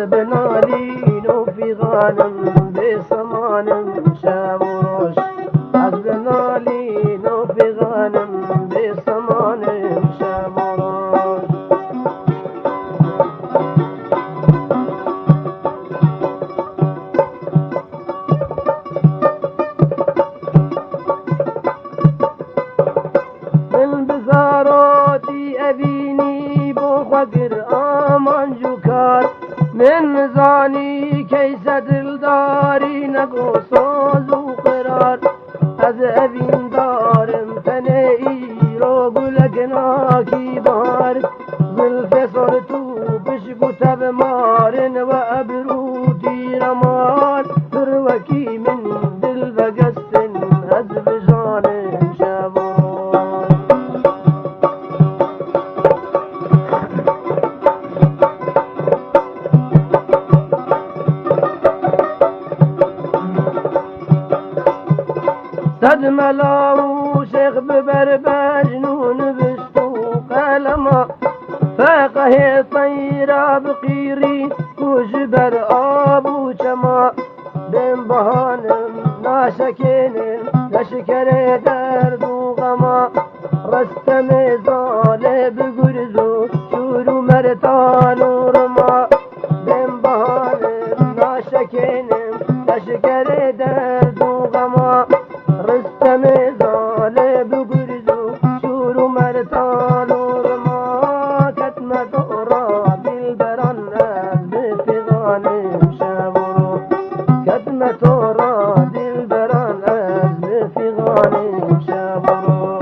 بنالين وفي غانم بسمانم شاب وروش از بنالين وفي غانم بسمانم شاب وروش من بزاراتي أبيني بوخدر آمان جوكار من زاني كيس دلداري نقو صوز وقرار از أبين دارم تنئي رو قلقناكي بار ظلف صرتو بشقو تبمارن وأبروتي رمار تروكي من دل بقستن از بجانم شابور صد ملاو شيخ ببر مجنون بشتو قلما فقه طيرا بقيري وجبر آبو شما بين بهانم ناشكينم نشكر درد وغما رستم زالب بقرزو شورو مرتان ورما بين بهانم ناشكينم نشكر درد وغما رستم ظالب بگرزو شور مرتان ورما کتم دورا دلبران از بفغانم شبرو کتم دورا دلبران از بفغانم شبرو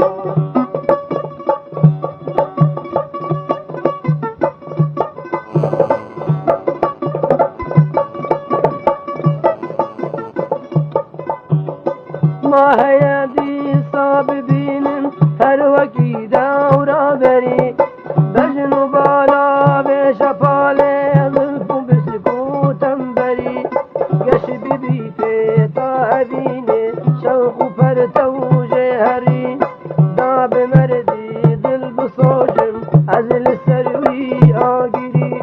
ما هي دي صاب بينم هر وكي دورا بري بجنو بالا بشفالي ظلف بسكوتم بري قش ببي فيتا أبيني شوق فرتو جهري داب مردي دل بصوجم عزل السروي آقري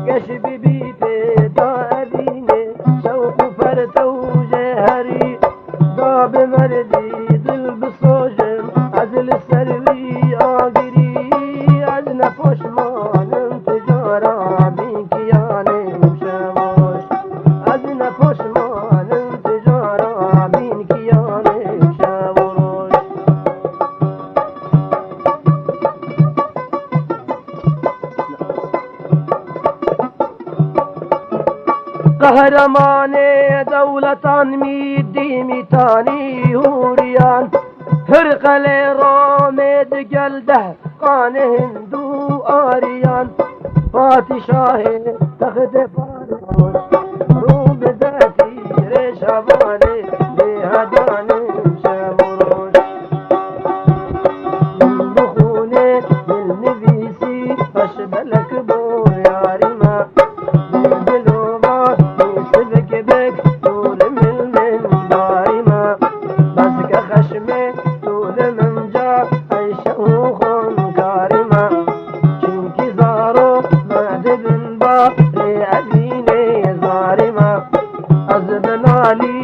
قش ببي فيتا أبيني شوق فرتو جهري داب مردي دل بصوجم عزل السروي آقري از نفوش مانم تجارا بين كيانم شموش از نفوش مانم تجارا بين كيانم شموش قهرمان دولتان ميدي ميتاني هوريان هرقل رامد قلده قان هندو آريان فاتي شاه تخت فارس روم ذاتي رشاباني بهداني شمروش من دخوني بالنبيسي فشبلك بو يارما بالبلوما يسبك بك طول من دارما بس كخشمي طول من جا عيشوخن كارما چونكي زارو معدبن با لأبيني زارما أزبنالي